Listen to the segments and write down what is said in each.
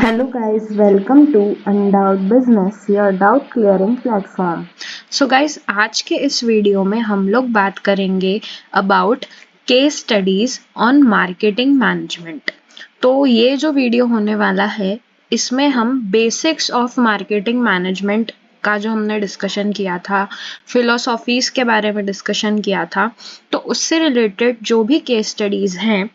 Hello guys, welcome to Undoubt Business, your doubt clearing platform. So guys आज के इस video में हम लोग बात करेंगे about case studies on marketing management. तो ये जो वीडियो होने वाला है इसमें हम बेसिक्स ऑफ मार्केटिंग मैनेजमेंट का जो हमने डिस्कशन किया था, फिलोसॉफीज के बारे में डिस्कशन किया था, तो उससे रिलेटेड जो भी केस स्टडीज हैं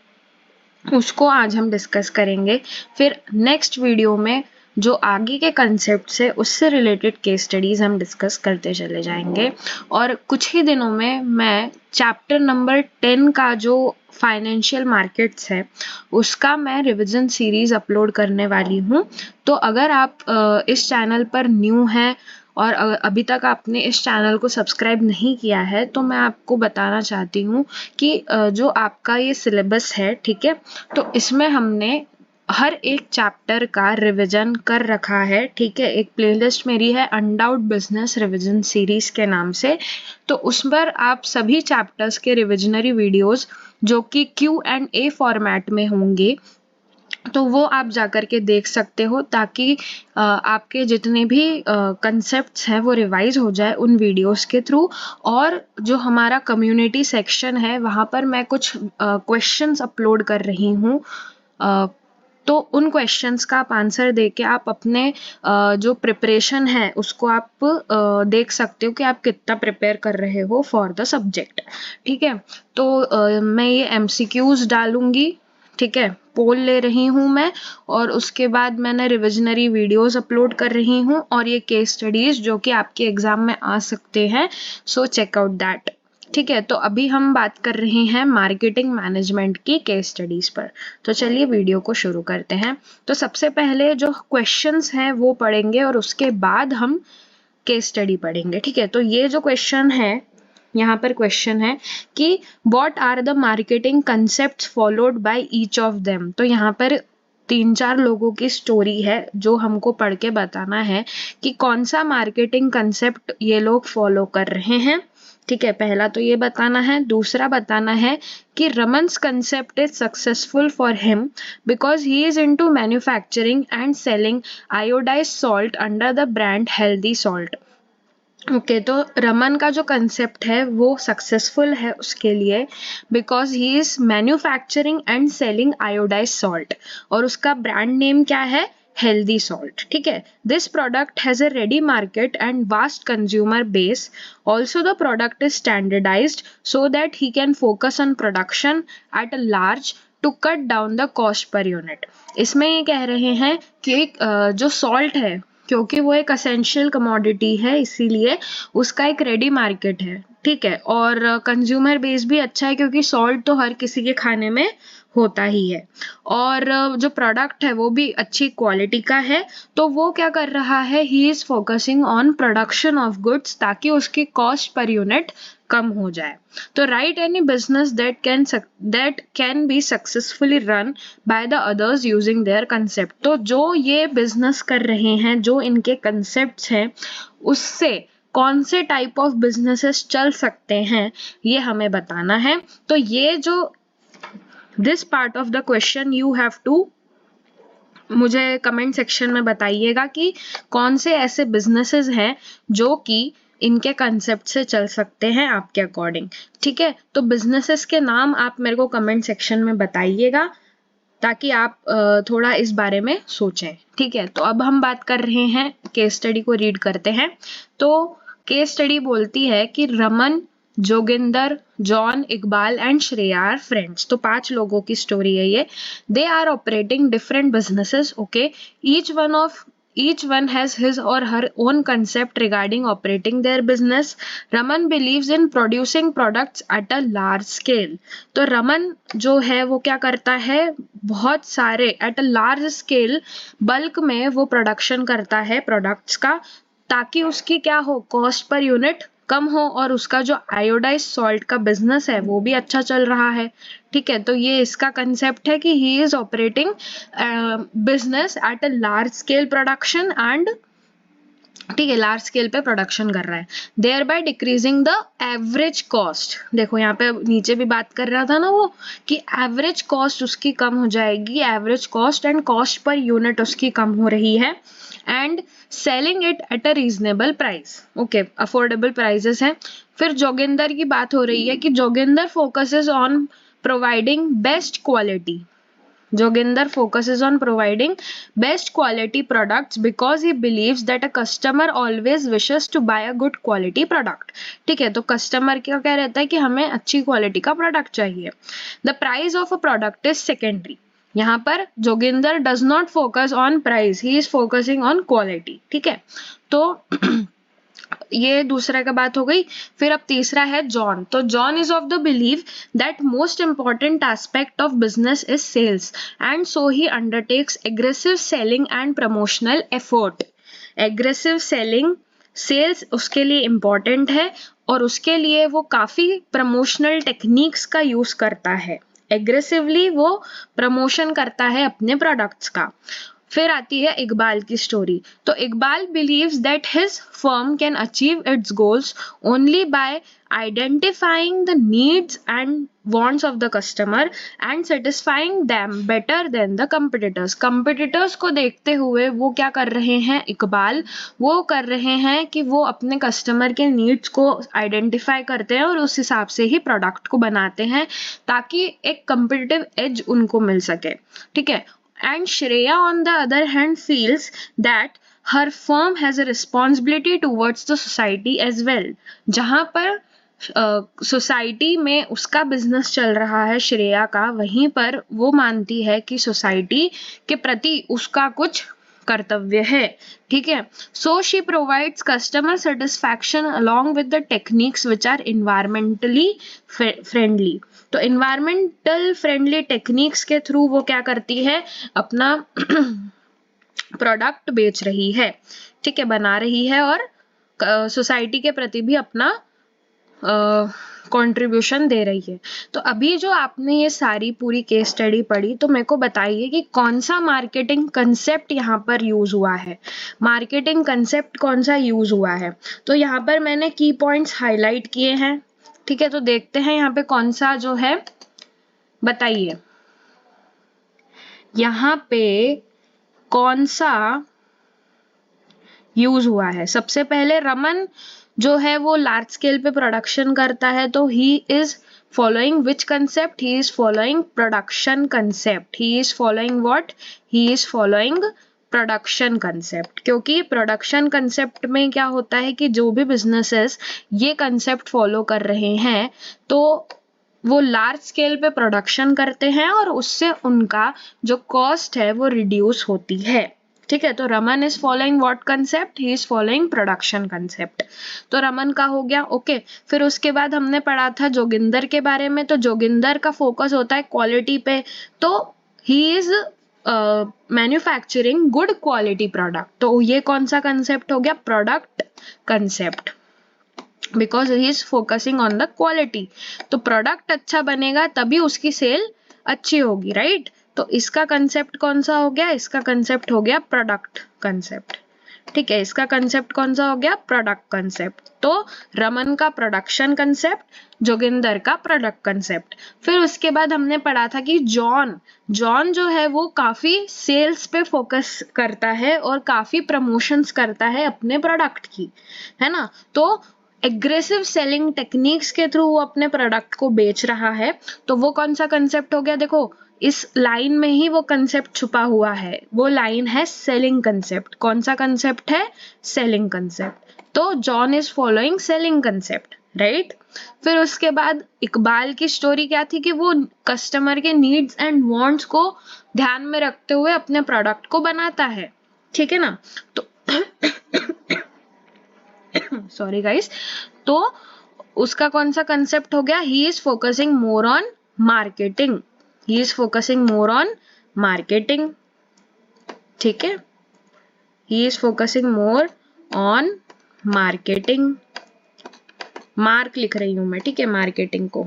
उसको आज हम डिस्कस करेंगे। फिर नेक्स्ट वीडियो में जो आगे के कंसेप्ट से उससे रिलेटेड केस स्टडीज हम डिस्कस करते चले जाएंगे। और कुछ ही दिनों में मैं चैप्टर नंबर 10 का जो फाइनेंशियल मार्केट्स है उसका मैं रिवीजन सीरीज अपलोड करने वाली हूँ। तो अगर आप इस चैनल पर न्यू हैं और अभी तक आपने इस चैनल को सब्सक्राइब नहीं किया है तो मैं आपको बताना चाहती हूँ कि जो आपका ये सिलेबस है, ठीक है, तो इसमें हमने हर एक चैप्टर का रिवीजन कर रखा है। ठीक है, एक प्लेलिस्ट मेरी है अनडाउट बिजनेस रिवीजन सीरीज के नाम से, तो उस पर आप सभी चैप्टर्स के रिविजनरी वीडियोस जो कि Q&A फॉर्मेट में होंगे तो वो आप जाकर के देख सकते हो, ताकि आपके जितने भी कंसेप्ट्स हैं वो रिवाइज हो जाए उन वीडियोस के थ्रू। और जो हमारा कम्युनिटी सेक्शन है वहाँ पर मैं कुछ क्वेश्चंस अपलोड कर रही हूँ, तो उन क्वेश्चंस का आप आंसर देके आप अपने जो प्रिपरेशन है उसको आप देख सकते हो कि आप कितना प्रिपेयर कर रहे हो फॉर द सब्जेक्ट। ठीक है, तो मैं ये MCQs डालूंगी, ठीक है, पोल ले रही हूँ मैं, और उसके बाद मैंने रिविजनरी वीडियोस अपलोड कर रही हूँ और ये केस स्टडीज जो कि आपके एग्जाम में आ सकते हैं, सो चेक आउट दैट। ठीक है, तो अभी हम बात कर रहे हैं मार्केटिंग मैनेजमेंट की केस स्टडीज पर। तो चलिए वीडियो को शुरू करते हैं। तो सबसे पहले जो क्वेश्चंस हैं वो पढ़ेंगे और उसके बाद हम केस स्टडी पढ़ेंगे। ठीक है, तो ये जो क्वेश्चन है, यहाँ पर क्वेश्चन है कि what are the marketing concepts followed by each of them. तो यहाँ पर 3-4 लोगों की स्टोरी है जो हमको पढ़ के बताना है कि कौन सा मार्केटिंग कंसेप्ट ये लोग फॉलो कर रहे हैं। ठीक है, पहला तो ये बताना है। दूसरा बताना है कि Raman's concept is successful for him because he is into manufacturing and selling iodised salt under the brand healthy salt. Okay, तो रमन का जो कंसेप्ट है वो सक्सेसफुल है उसके लिए because he is manufacturing and selling iodise salt, और उसका ब्रांड नेम क्या है? Healthy salt. ठीक है, this product has a ready market and vast consumer base. Also the product is standardised so that he can focus on production at a large to cut down the cost per unit. इसमें ये कह रहे हैं कि जो salt है, क्योंकि वो एक असेंशियल कमोडिटी है इसीलिए उसका एक रेडी मार्केट है। ठीक है, और कंज्यूमर बेस भी अच्छा है क्योंकि सॉल्ट तो हर किसी के खाने में होता ही है, और जो प्रोडक्ट है वो भी अच्छी क्वालिटी का है। तो वो क्या कर रहा है, he is focusing on production of goods ताकि उसकी कॉस्ट पर यूनिट कम हो जाए। तो right any business that can be successfully run by the others using their concept. तो जो ये बिजनेस कर रहे हैं, जो इनके कंसेप्ट्स हैं, उससे कौन से टाइप ऑफ बिजनेसेस चल सकते हैं ये हमें बताना है। तो ये जो this part of the question you have to मुझे कमेंट सेक्शन में बताइएगा कि कौन से ऐसे बिजनेसेस हैं जो कि इनके कंसेप्ट से चल सकते हैं आपके अकॉर्डिंग। ठीक है, तो बिजनेसेस के नाम आप मेरे को कमेंट सेक्शन में बताइएगा ताकि आप थोड़ा इस बारे में सोचें। ठीक है, तो अब हम बात कर रहे हैं, केस स्टडी को रीड करते हैं। तो केस स्टडी बोलती है कि Raman, Joginder, John, Iqbal and Shreya are friends. तो 5 लोगों की स्टोरी है ये। They are operating different businesses. Okay, each one has his or her own concept regarding operating their business. Raman believes in producing products at a large scale. तो रमन जो है वो क्या करता है, बहुत सारे eight a large scale, bulk में वो प्रोडक्शन करता है प्रोडक्ट्स का, ताकि उसकी क्या हो, कॉस्ट पर यूनिट कम हो, और उसका जो आयोडाइज सॉल्ट का बिजनेस है वो भी अच्छा चल रहा है। ठीक है, तो ये इसका कंसेप्ट है कि he is operating business at a large scale production and ठीक है, लार्ज स्केल पे प्रोडक्शन कर रहा है, thereby decreasing the average cost. देखो यहाँ पे नीचे भी बात कर रहा था ना वो कि एवरेज कॉस्ट उसकी कम हो जाएगी, average cost and cost per unit उसकी कम हो रही है, and selling it at a reasonable price. Okay, affordable prices हैं। फिर जोगिंदर की बात हो रही है कि Joginder focuses on providing best quality. Joginder focuses on providing best quality products because he believes that a customer always wishes to buy a good quality product. ठीक है, तो कस्टमर का क्या रहता है कि हमें अच्छी क्वालिटी का प्रोडक्ट चाहिए. The price of a product is secondary. यहाँ पर Joginder does not focus on price, he is focusing on quality. ठीक है, तो ये दूसरा का बात हो गई. फिर अब तीसरा है जॉन. तो John is of the believe that most important aspect of business is sales and so he undertakes aggressive selling and promotional effort. Aggressive selling, sales उसके लिए इम्पॉर्टेंट है और उसके लिए वो काफी प्रमोशनल टेक्निक्स का यूज करता है. एग्रेसिवली वो प्रमोशन करता है अपने प्रोडक्ट्स का. फिर आती है इकबाल की स्टोरी. तो Iqbal believes that his firm can achieve it's goals only by identifying the needs and wants of the customer and satisfying them better than the competitors. competitors को देखते हुए वो क्या कर रहे हैं इकबाल, वो कर रहे हैं कि वो अपने कस्टमर के नीड्स को आइडेंटिफाई करते हैं और उस हिसाब से ही प्रोडक्ट को बनाते हैं ताकि एक competitive एज उनको मिल सके. ठीक है, and Shreya on the other hand feels that her firm has a responsibility towards the society as well. जहां पर सोसाइटी में उसका बिजनेस चल रहा है श्रेया का, वहीं पर वो मानती है कि सोसाइटी के प्रति उसका कुछ कर्तव्य है. ठीक है, so she provides customer satisfaction along with the techniques which are environmentally friendly. तो इन्वायरमेंटल फ्रेंडली टेक्निक्स के थ्रू वो क्या करती है, अपना प्रोडक्ट बेच रही है. ठीक है, बना रही है और सोसाइटी के प्रति भी अपना कंट्रीब्यूशन दे रही है. तो अभी जो आपने ये सारी पूरी केस स्टडी पढ़ी, तो मेरे को बताइए कि कौन सा मार्केटिंग कंसेप्ट यहाँ पर यूज हुआ है. मार्केटिंग कंसेप्ट कौन सा यूज हुआ है. तो यहाँ पर मैंने की पॉइंट्स हाईलाइट किए हैं. ठीक है, तो देखते हैं यहाँ पे कौन सा जो है, बताइए यहाँ पे कौन सा यूज हुआ है. सबसे पहले रमन जो है वो लार्ज स्केल पे प्रोडक्शन करता है, तो he is following which concept, he is following production concept. He is following what, he is following production concept. क्योंकि प्रोडक्शन कंसेप्ट में क्या होता है कि जो भी बिजनेसेस ये कंसेप्ट फॉलो कर रहे हैं तो वो लार्ज स्केल पे प्रोडक्शन करते हैं और उससे उनका जो कॉस्ट है वो रिड्यूस होती है. ठीक है, तो Raman is following what concept, he is following production concept. तो रमन का हो गया. ओके, फिर उसके बाद हमने पढ़ा था जोगिंदर के बारे में. तो जोगिंदर का फोकस होता है क्वालिटी पे, तो ही is manufacturing good quality product. तो ये कौन सा कंसेप्ट हो गया, product concept, because he is focusing on the quality. तो प्रोडक्ट अच्छा बनेगा तभी उसकी सेल अच्छी होगी, राइट. तो इसका कंसेप्ट कौन सा हो गया, इसका कंसेप्ट हो गया प्रोडक्ट कंसेप्ट. ठीक है, इसका कंसेप्ट कौन सा हो गया, प्रोडक्ट कंसेप्ट. तो रमन का प्रोडक्शन कंसेप्ट, जोगिंदर का प्रोडक्ट कंसेप्ट. फिर उसके बाद हमने पढ़ा था कि जॉन जो है वो काफी सेल्स पे फोकस करता है और काफी प्रमोशंस करता है अपने प्रोडक्ट की, है ना. तो एग्रेसिव सेलिंग टेक्निक्स के थ्रू वो अपने प्रोडक्ट को बेच रहा है. तो वो कौन सा कंसेप्ट हो गया, देखो इस लाइन में ही वो कंसेप्ट छुपा हुआ है. वो लाइन है सेलिंग कंसेप्ट. कौन सा कंसेप्ट है, सेलिंग कंसेप्ट. तो John is following selling concept, right. फिर उसके बाद इकबाल की स्टोरी क्या थी कि वो कस्टमर के नीड्स एंड वांट्स को ध्यान में रखते हुए अपने प्रोडक्ट को बनाता है. ठीक है ना. तो सॉरी गाइस. तो उसका कौन सा कंसेप्ट हो गया, he is focusing more on marketing. He is focusing more on marketing. ठीक है, he is focusing more on marketing. Mark लिख रही हूं मैं, ठीक है, मार्केटिंग को.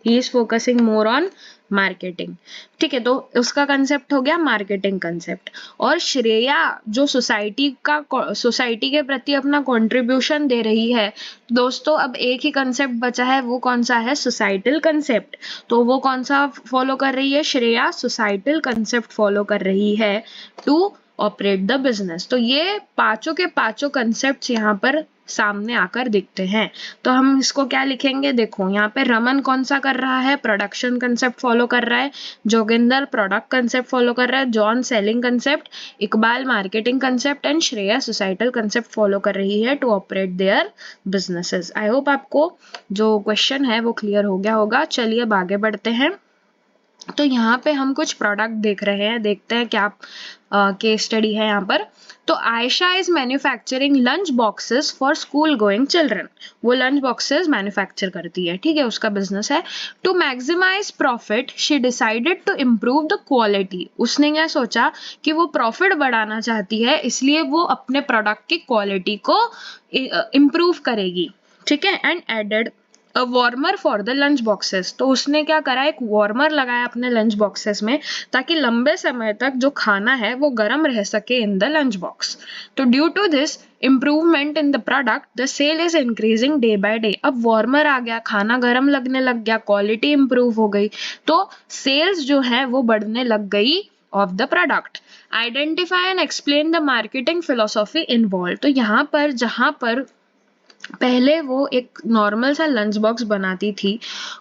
He is focusing more on marketing. ठीक है, तो उसका कंसेप्ट हो गया मार्केटिंग कंसेप्ट। और श्रेया जो सोसाइटी के प्रति अपना कंट्रीब्यूशन दे रही है, दोस्तों अब एक ही कंसेप्ट बचा है, वो कौन सा है? Societal concept. तो वो कौन सा फॉलो कर रही है श्रेया? सोसाइटल कंसेप्ट फॉलो कर रही है टू ऑपरेट द बिजनेस। तो ये पांचों के पांचों कंसेप्ट्स यहाँ पर सामने आकर दिखते हैं। तो हम इसको क्या लिखेंगे? देखो यहाँ पे रमन कौन सा कर रहा है? प्रोडक्शन कंसेप्ट फॉलो कर रहा है। जोगिंदर प्रोडक्ट कंसेप्ट फॉलो कर रहा है। John selling concept, Iqbal marketing concept and Shreya societal concept follow कर रही है to operate their businesses. I hope आपको जो क्वेश्चन है वो क्लियर हो गया होगा। चलिए अब आगे बढ़ते हैं। तो यहाँ पे हम कुछ प्रोडक्ट देख रहे हैं, देखते हैं क्या केस स्टडी है यहाँ पर। तो Ayesha is manufacturing lunch boxes for school going children. वो लंच बॉक्सेस मैन्युफैक्चर करती है, ठीक है, उसका बिजनेस है। To maximise profit she decided to improve the quality. उसने क्या सोचा कि वो प्रॉफिट बढ़ाना चाहती है, इसलिए वो अपने प्रोडक्ट की क्वालिटी को इम्प्रूव करेगी, ठीक है। And added a warmer for the lunch boxes. तो उसने क्या करा, एक वार्मर लगाया अपने लंच बॉक्सेस में, ताकि लंबे समय तक जो खाना है वो गर्म रह सके इन द लंच बॉक्स। तो due to this improvement in the product the sale is increasing day by day. अब वार्मर आ गया, खाना गर्म लगने लग गया, क्वालिटी इंप्रूव हो गई, तो सेल्स जो है वो बढ़ने लग गई of the product. Identify and explain the marketing philosophy involve. तो यहाँ पर जहाँ पर पहले वो एक नॉर्मल सा लंच बॉक्स बनाती थी,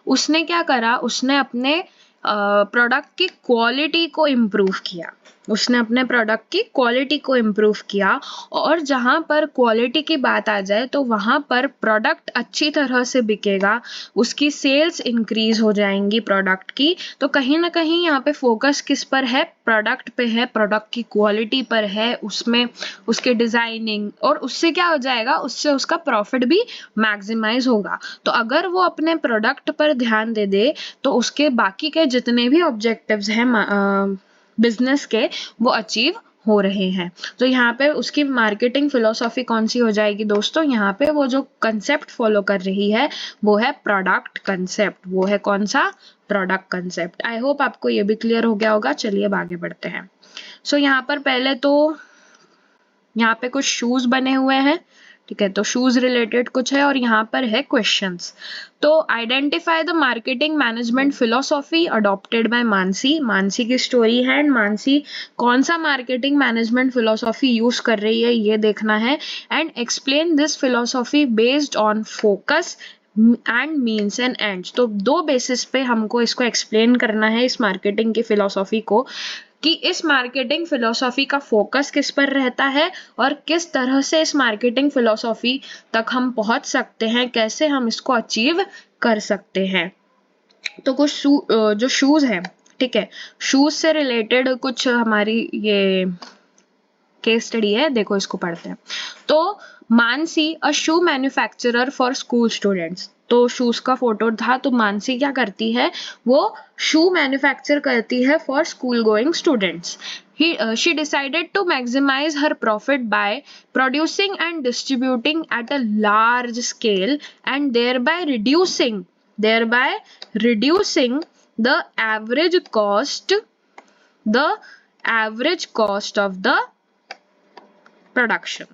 उसने क्या करा, उसने अपने प्रोडक्ट की क्वालिटी को इम्प्रूव किया। उसने अपने प्रोडक्ट की क्वालिटी को इम्प्रूव किया, और जहाँ पर क्वालिटी की बात आ जाए तो वहाँ पर प्रोडक्ट अच्छी तरह से बिकेगा, उसकी सेल्स इंक्रीज हो जाएंगी प्रोडक्ट की। तो कहीं ना कहीं यहाँ पे फोकस किस पर है? प्रोडक्ट पे है, प्रोडक्ट की क्वालिटी पर है, उसमें उसके डिजाइनिंग, और उससे क्या हो जाएगा, उससे उसका प्रॉफिट भी मैक्सिमाइज होगा। तो अगर वो अपने प्रोडक्ट पर ध्यान दे दे तो उसके बाकी के जितने भी ऑब्जेक्टिव्स हैं बिजनेस के, वो अचीव हो रहे हैं। तो यहाँ पे उसकी मार्केटिंग फिलोसॉफी कौन सी हो जाएगी दोस्तों? यहाँ पे वो जो कंसेप्ट फॉलो कर रही है वो है प्रोडक्ट कंसेप्ट। वो है कौन सा? Product concept. आई होप आपको ये भी क्लियर हो गया होगा। चलिए अब आगे बढ़ते हैं। सो यहाँ पर पहले तो यहाँ पे कुछ शूज बने हुए हैं, ठीक है, तो शूज रिलेटेड कुछ है, और यहाँ पर है क्वेश्चंस। तो identify the marketing management philosophy adopted by Mansi. Mansi की स्टोरी है, एंड मानसी कौन सा मार्केटिंग मैनेजमेंट फिलोसॉफी यूज कर रही है ये देखना है। And explain this philosophy based on focus and means and ends. तो दो बेसिस पे हमको इसको एक्सप्लेन करना है, इस मार्केटिंग की फिलोसॉफी को, कि इस मार्केटिंग फिलोसॉफी का फोकस किस पर रहता है और किस तरह से इस मार्केटिंग फिलोसॉफी तक हम पहुंच सकते हैं, कैसे हम इसको अचीव कर सकते हैं। तो कुछ जो शूज है, ठीक है, शूज से रिलेटेड कुछ हमारी ये केस स्टडी है, देखो इसको पढ़ते हैं। तो मानसी अ शू मैन्युफैक्चरर फॉर स्कूल स्टूडेंट्स। तो शूज का फोटो था, तो मानसी क्या करती है, वो शू मैन्युफैक्चर करती है for school going students. She decided to maximize her profit by producing and distributing at a large scale and thereby reducing the average cost of the production.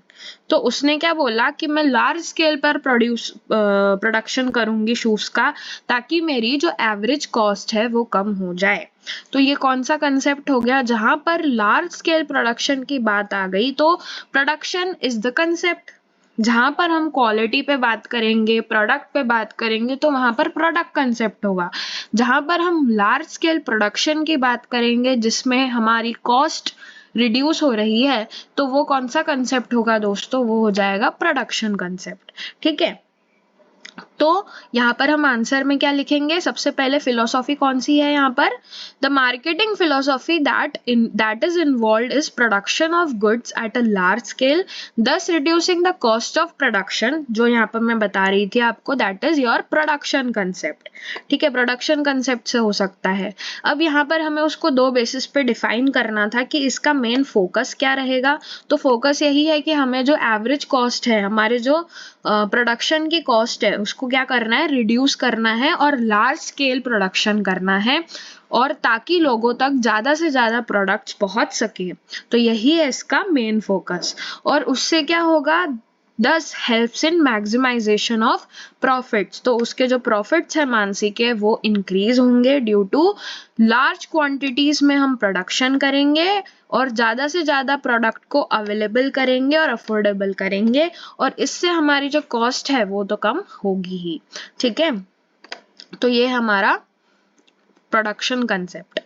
तो उसने क्या बोला कि मैं लार्ज स्केल पर प्रोडक्शन करूंगी शूज का, ताकि मेरी जो एवरेज कॉस्ट है वो कम हो जाए। तो ये कौन सा कंसेप्ट हो गया? जहां पर लार्ज स्केल प्रोडक्शन की बात आ गई तो प्रोडक्शन इज द कंसेप्ट। जहां पर हम क्वालिटी पे बात करेंगे, प्रोडक्ट पे बात करेंगे, तो वहां पर प्रोडक्ट कंसेप्ट होगा। जहां पर हम लार्ज स्केल प्रोडक्शन की बात करेंगे जिसमें हमारी कॉस्ट रिड्यूस हो रही है, तो वो कौन सा कंसेप्ट होगा दोस्तों? वो हो जाएगा प्रोडक्शन कंसेप्ट, ठीक है। तो यहाँ पर हम आंसर में क्या लिखेंगे? सबसे पहले फिलोसॉफी कौन सी है यहाँ पर? The marketing philosophy that is involved is production of goods at a large scale thus reducing the cost of production. जो यहाँ पर मैं बता रही थी आपको, that is your production concept, ठीक है, प्रोडक्शन कंसेप्ट से हो सकता है। अब यहाँ पर हमें उसको दो बेसिस पे डिफाइन करना था कि इसका मेन फोकस क्या रहेगा। तो फोकस यही है कि हमें जो एवरेज कॉस्ट है, हमारे जो प्रोडक्शन की कॉस्ट है, उसको क्या करना है? रिड्यूस करना है और लार्ज स्केल प्रोडक्शन करना है। और ताकि लोगों तक ज़्यादा से ज़्यादा प्रोडक्ट्स पहुंच सके। तो यही है इसका मेन फोकस। और उससे क्या होगा, Thus helps in maximization of profits। तो उसके जो प्रॉफिट्स है मानसी के वो इंक्रीज होंगे ड्यू टू लार्ज क्वांटिटीज में हम प्रोडक्शन करेंगे और ज़्यादा से ज़्यादा प्रोडक्ट को अवेलेबल करेंगे और अफोर्डेबल करेंगे, और इससे हमारी जो कॉस्ट है वो तो कम होगी ही। ठीक है, तो ये हमारा प्रोडक्शन कंसेप्ट।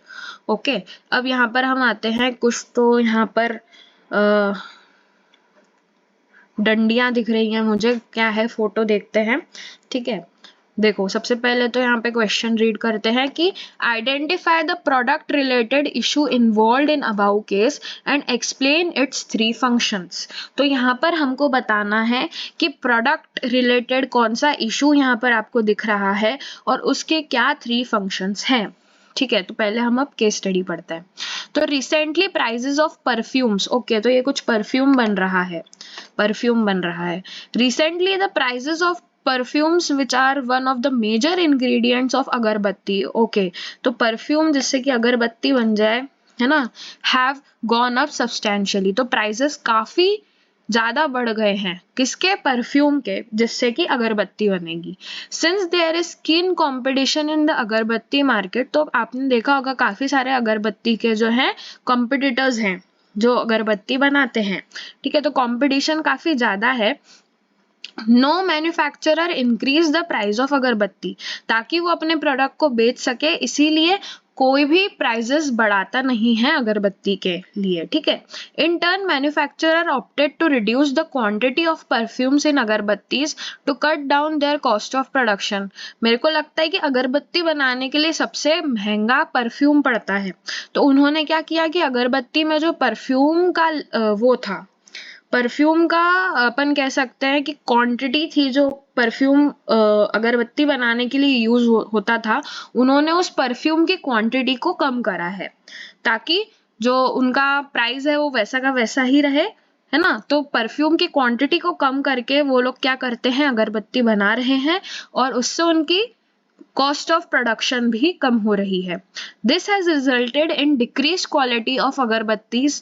ओके, अब यहाँ पर हम आते हैं कुछ, तो यहाँ पर डंडियां दिख रही हैं मुझे, क्या है फोटो देखते हैं। ठीक है, देखो सबसे पहले तो यहाँ पे क्वेश्चन रीड करते हैं कि identify the product related issue involve in above case and explain its 3 functions. तो यहाँ पर हमको बताना है कि प्रोडक्ट रिलेटेड कौन सा इशू यहाँ पर आपको दिख रहा है और उसके क्या 3 फंक्शंस हैं। ठीक है, तो पहले हम अब केस स्टडी पढ़ते हैं। तो recently prices of perfumes, okay, तो ये कुछ परफ्यूम बन रहा है, परफ्यूम बन रहा है। Recently the prices of perfumes which are one of the major ingredients of agarbatti, okay, तो परफ्यूम जिससे कि अगरबत्ती बन जाए, है ना, हैव गॉन अप सब्सटैंशियली। तो प्राइजेस काफी ज्यादा बढ़ गए हैं, किसके, परफ्यूम के, जिससे कि अगरबत्ती बनेगी। Since there is keen competition in the agarbatti market, तो आपने देखा होगा काफी सारे अगरबत्ती के जो हैं कॉम्पिटिटर्स हैं जो अगरबत्ती बनाते हैं। ठीक है, तो कंपटीशन काफी ज्यादा है। No manufacturer increase the price of agarbatti, ताकि वो अपने प्रोडक्ट को बेच सके, इसीलिए कोई भी प्राइजेस बढ़ाता नहीं है अगरबत्ती के लिए। ठीक है, in turn manufacturer opted to reduce the quantity of perfumes in agarbattis to cut down their cost of production. मेरे को लगता है कि अगरबत्ती बनाने के लिए सबसे महंगा परफ्यूम पड़ता है, तो उन्होंने क्या किया कि अगरबत्ती में जो परफ्यूम का वो था, परफ्यूम का अपन कह सकते हैं कि क्वांटिटी थी, जो परफ्यूम अगरबत्ती बनाने के लिए यूज होता था, उन्होंने उस परफ्यूम की क्वांटिटी को कम करा है, ताकि जो उनका प्राइस है वो वैसा का वैसा ही रहे, है ना। तो परफ्यूम की क्वांटिटी को कम करके वो लोग क्या करते हैं, अगरबत्ती बना रहे हैं, और उससे उनकी कॉस्ट ऑफ प्रोडक्शन भी कम हो रही है। This has resulted in decrease quality of agarbattis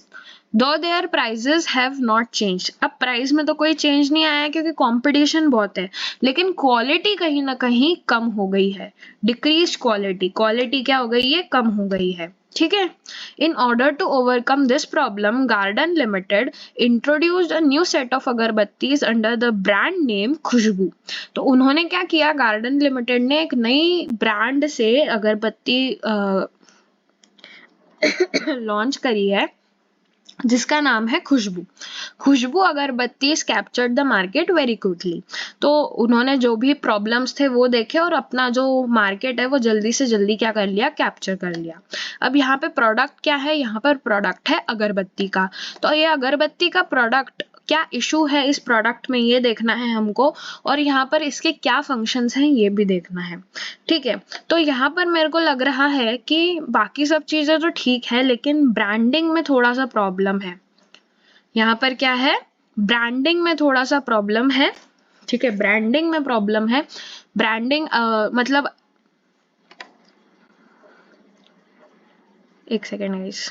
though their prices have not change. अब प्राइस में तो कोई चेंज नहीं आया क्योंकि कंपटीशन बहुत है, लेकिन क्वालिटी कहीं ना कहीं कम हो गई है। डिक्रीज क्वालिटी, क्वालिटी क्या हो गई है, कम हो गई है। ठीक है, in order to overcome this problem Garden Limited introduced a new set of agarbattis under the brand name Khushboo. तो उन्होंने क्या किया, गार्डन लिमिटेड ने एक नई ब्रांड से अगरबत्ती लॉन्च करी है जिसका नाम है Khushboo. Khushboo agarbattis captured the market very quickly. तो उन्होंने जो भी प्रॉब्लम्स थे वो देखे और अपना जो मार्केट है वो जल्दी से जल्दी क्या कर लिया, कैप्चर कर लिया। अब यहाँ पे प्रोडक्ट क्या है, यहाँ पर प्रोडक्ट है अगरबत्ती का। तो ये अगरबत्ती का प्रोडक्ट, क्या इशू है इस प्रोडक्ट में ये देखना है हमको, और यहाँ पर इसके क्या फंक्शंस हैं ये भी देखना है। ठीक है, तो यहाँ पर मेरे को लग रहा है कि बाकी सब चीजें तो ठीक है, लेकिन ब्रांडिंग में थोड़ा सा प्रॉब्लम है। यहाँ पर क्या है, ब्रांडिंग में थोड़ा सा प्रॉब्लम है। ठीक है, ब्रांडिंग में प्रॉब्लम है। ब्रांडिंग मतलब एक सेकेंड गाइस,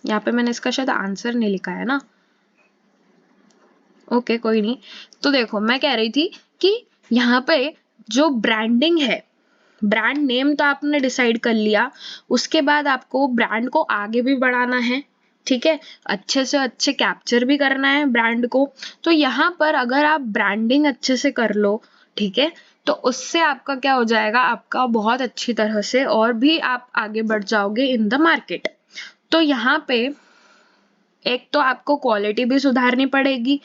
यहाँ पे मैंने इसका शायद आंसर नहीं लिखा है ना। ओके, कोई नहीं। तो देखो मैं कह रही थी कि यहाँ पे जो ब्रांडिंग है, ब्रांड नेम तो आपने डिसाइड कर लिया, उसके बाद आपको ब्रांड को आगे भी बढ़ाना है। ठीक है, अच्छे से अच्छे कैप्चर भी करना है ब्रांड को। तो यहाँ पर अगर आप ब्रांडिंग अच्छे से कर लो, ठीक है, तो उससे आपका क्या हो जाएगा, आपका बहुत अच्छी तरह से और भी आप आगे बढ़ जाओगे इन द मार्केट। तो यहाँ पे एक तो आपको क्वालिटी भी सुधारनी पड़ेगी,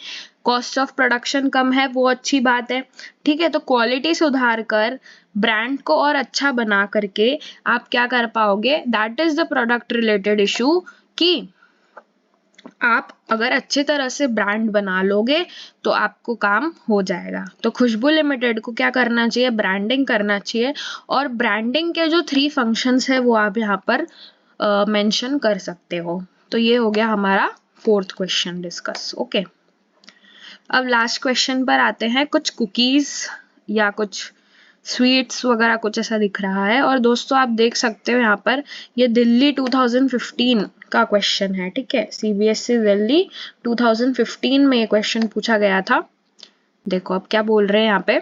कॉस्ट ऑफ प्रोडक्शन कम है वो अच्छी बात है। ठीक है, तो क्वालिटी सुधार कर ब्रांड को और अच्छा बना करके आप क्या कर पाओगे, that is the product related issue, कि आप अगर अच्छी तरह से ब्रांड बना लोगे तो आपको काम हो जाएगा। तो खुशबू लिमिटेड को क्या करना चाहिए, ब्रांडिंग करना चाहिए, और ब्रांडिंग के जो 3 फंक्शंस है वो आप यहाँ पर मेंशन कर सकते हो। तो ये हो गया हमारा 4th क्वेश्चन डिस्कस। ओके, अब लास्ट क्वेश्चन पर आते हैं। कुछ कुकीज या कुछ स्वीट्स वगैरह कुछ ऐसा दिख रहा है। और दोस्तों आप देख सकते हो यहाँ पर ये दिल्ली 2015 का क्वेश्चन है, ठीक है, सीबीएसई दिल्ली 2015 में ये क्वेश्चन पूछा गया था। देखो अब क्या बोल रहे हैं यहाँ पे,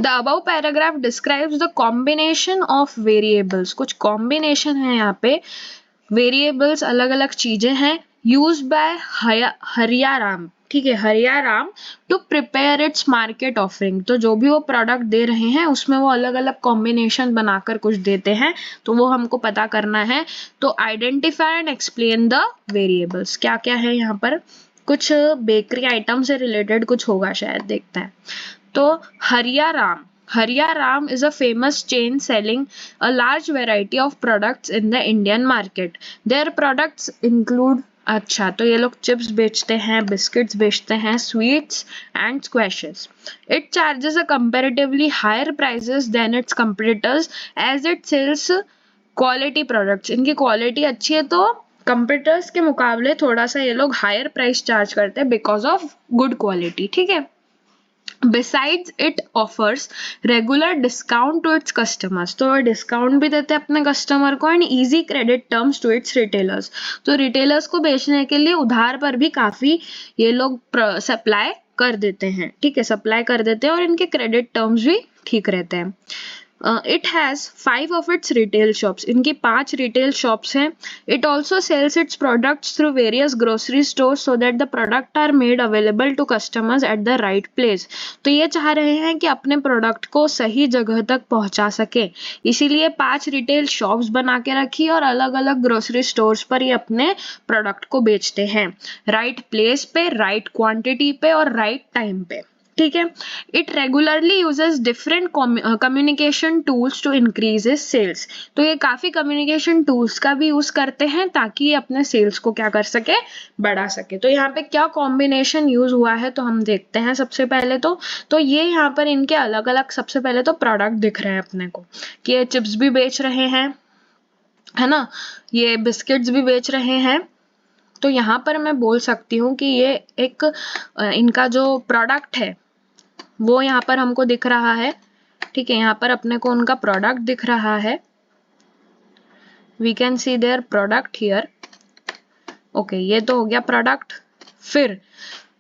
the above paragraph describes the combination of variables. कुछ कॉम्बिनेशन है यहाँ पे, वेरिएबल्स अलग अलग चीजें हैं, यूज बाय हरियाराम, ठीक है, Hariyaram to prepare its market offering. तो जो भी वो प्रोडक्ट दे रहे हैं उसमें वो अलग अलग कॉम्बिनेशन बनाकर कुछ देते हैं, तो वो हमको पता करना है। तो identify and explain the variables. क्या क्या है यहाँ पर, कुछ बेकरी आइटम से रिलेटेड कुछ होगा शायद, देखते हैं। तो हरियाराम is a famous chain selling a large variety of products in the Indian market. Their products include, अच्छा तो ये लोग चिप्स बेचते हैं, बिस्किट्स बेचते हैं, sweets and squashes. It charges a comparatively higher prices than its competitors as it sells quality products. इनकी क्वालिटी अच्छी है तो कंपीटिटर्स के मुकाबले थोड़ा सा ये लोग हायर प्राइस चार्ज करते हैं बिकॉज ऑफ गुड क्वालिटी, ठीक है। Besides, it offers regular discount to its customers. तो डिस्काउंट भी देते हैं अपने कस्टमर को and easy credit terms to its retailers. तो रिटेलर्स को बेचने के लिए उधार पर भी काफी ये लोग सप्लाई कर देते हैं, ठीक है, सप्लाई कर देते हैं और इनके क्रेडिट टर्म्स भी ठीक रहते हैं। It has 5 of its retail shops. इनकी 5 retail shops हैं. It also sells its products through various grocery stores so that the product are made available to customers at the right place. तो ये चाह रहे हैं कि अपने प्रोडक्ट को सही जगह तक पहुंचा सके, इसीलिए 5 रिटेल शॉप्स बना के रखी और अलग अलग ग्रोसरी स्टोर्स पर ये अपने प्रोडक्ट को बेचते हैं, राइट प्लेस पे, राइट क्वांटिटी पे और राइट टाइम पे, ठीक है। It regularly uses different communication tools to increase its sales. तो ये काफी कम्युनिकेशन टूल्स का भी यूज करते हैं ताकि ये अपने सेल्स को क्या कर सके, बढ़ा सके। तो यहाँ पे क्या कॉम्बिनेशन यूज हुआ है तो हम देखते हैं। सबसे पहले तो ये यहाँ पर इनके अलग अलग, सबसे पहले तो प्रोडक्ट दिख रहे हैं अपने को कि ये चिप्स भी बेच रहे हैं, है ना, ये बिस्किट्स भी बेच रहे हैं। तो यहाँ पर मैं बोल सकती हूँ कि ये एक इनका जो प्रोडक्ट है वो यहाँ पर हमको दिख रहा है, ठीक है, यहाँ पर अपने को उनका प्रोडक्ट दिख रहा है। We can see their product here. Okay, ये तो हो गया प्रोडक्ट। फिर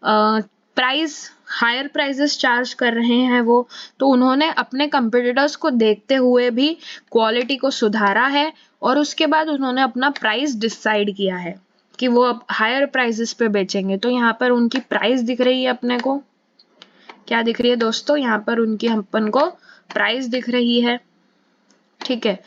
प्राइस, हायर प्राइसेस चार्ज कर रहे हैं वो, तो उन्होंने अपने कंपटीटर्स को देखते हुए भी क्वालिटी को सुधारा है और उसके बाद उन्होंने अपना प्राइस डिसाइड किया है कि वो अब हायर प्राइसेस पे बेचेंगे। तो यहाँ पर उनकी प्राइस दिख रही है अपने को, क्या दिख रही है दोस्तों, यहाँ पर उनकी अपन को प्राइस दिख रही है, ठीक है।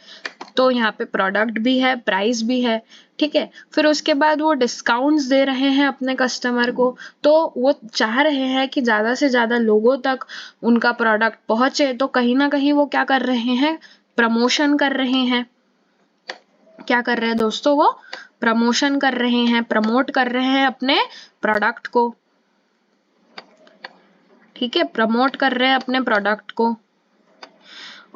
तो यहाँ पे प्रोडक्ट भी है, प्राइस भी है, ठीक है। फिर उसके बाद वो डिस्काउंट्स दे रहे हैं अपने कस्टमर को, तो वो चाह रहे हैं कि ज्यादा से ज्यादा लोगों तक उनका प्रोडक्ट पहुंचे, तो कहीं ना कहीं वो क्या कर रहे हैं, प्रमोशन कर रहे हैं। क्या कर रहे हैं दोस्तों, वो प्रमोशन कर रहे हैं, प्रमोट कर रहे हैं अपने प्रोडक्ट को, ठीक है, प्रमोट कर रहे हैं अपने प्रोडक्ट को।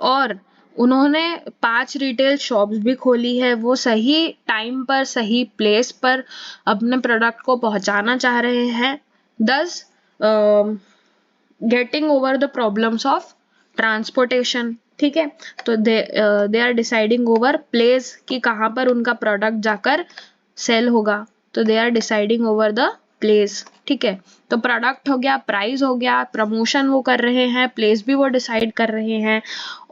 और उन्होंने 5 रिटेल शॉप्स भी खोली है, वो सही टाइम पर, सही प्लेस पर अपने प्रोडक्ट को पहुंचाना चाह रहे हैं, thus getting over the problems of transportation, ठीक है। तो they are deciding over place कि कहाँ पर उनका प्रोडक्ट जाकर सेल होगा, तो they are deciding over the place, ठीक है। तो प्रोडक्ट हो गया, प्राइस हो गया, प्रमोशन वो कर रहे हैं, प्लेस भी वो डिसाइड कर रहे हैं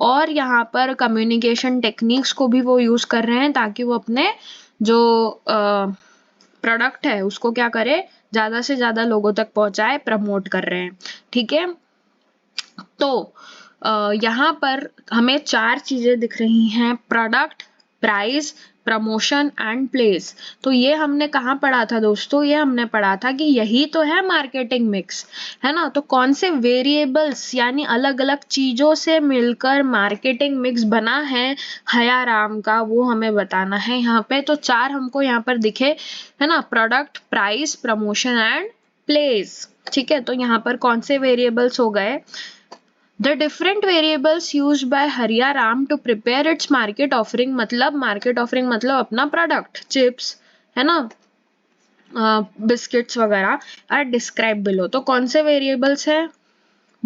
और यहाँ पर कम्युनिकेशन टेक्निक्स को भी वो यूज कर रहे हैं ताकि वो अपने जो प्रोडक्ट है उसको क्या करे, ज्यादा से ज्यादा लोगों तक पहुंचाए, प्रमोट कर रहे हैं, ठीक है। तो यहाँ पर हमें 4 चीजें दिख रही हैं, product, price, promotion and place. तो ये हमने कहाँ पढ़ा था दोस्तों, ये हमने पढ़ा था कि यही तो है मार्केटिंग मिक्स, है ना। तो कौन से वेरिएबल्स यानी अलग अलग चीजों से मिलकर मार्केटिंग मिक्स बना है हयाराम का, वो हमें बताना है यहाँ पे। तो 4 हमको यहाँ पर दिखे, है ना, product, price, promotion and place, ठीक है। तो यहाँ पर कौन से वेरिएबल्स हो गए, The different variables used by हरियाराम to prepare its market offering, मतलब market offering मतलब अपना प्रोडक्ट, चिप्स, है ना, बिस्किट्स वगैरह, आर डिस्क्राइब बिलो। तो कौन से वेरिएबल्स है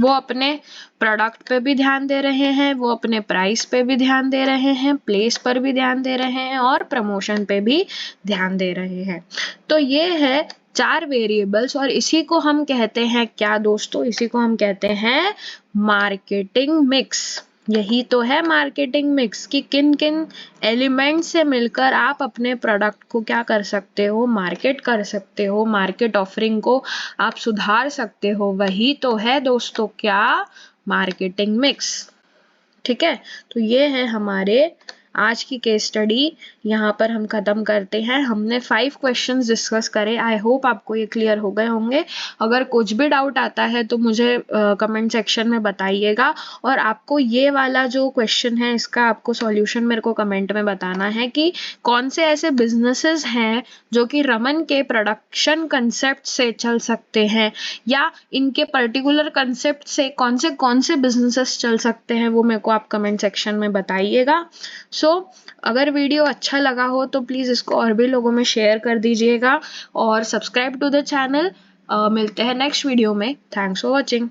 वो अपने प्रोडक्ट पे भी ध्यान दे रहे हैं, वो अपने प्राइस पे भी ध्यान दे रहे हैं, प्लेस पर भी ध्यान दे रहे हैं और प्रमोशन पे भी ध्यान दे रहे हैं। तो ये है 4 वेरिएबल्स और इसी को हम कहते हैं क्या दोस्तों? इसी को हम कहते हैं मार्केटिंग मिक्स। यही तो है मार्केटिंग मिक्स कि किन किन एलिमेंट से मिलकर आप अपने प्रोडक्ट को क्या कर सकते हो, मार्केट कर सकते हो, मार्केट ऑफरिंग को आप सुधार सकते हो। वही तो है दोस्तों क्या? Marketing mix. ठीक है, तो ये है हमारे आज की केस स्टडी। यहाँ पर हम खत्म करते हैं। हमने 5 क्वेश्चंस डिस्कस करे। आई होप आपको ये क्लियर हो गए होंगे। अगर कुछ भी डाउट आता है तो मुझे कमेंट सेक्शन में बताइएगा और आपको ये वाला जो क्वेश्चन है इसका आपको सॉल्यूशन मेरे को कमेंट में बताना है कि कौन से ऐसे बिजनेसेस हैं जो कि रमन के प्रोडक्शन कंसेप्ट से चल सकते हैं या इनके पर्टिकुलर कंसेप्ट से कौन से बिजनेसेस चल सकते हैं, वो मेरे को आप कमेंट सेक्शन में बताइएगा। अगर वीडियो अच्छा लगा हो तो प्लीज़ इसको और भी लोगों में शेयर कर दीजिएगा और सब्सक्राइब टू द चैनल। मिलते हैं नेक्स्ट वीडियो में। Thanks for watching.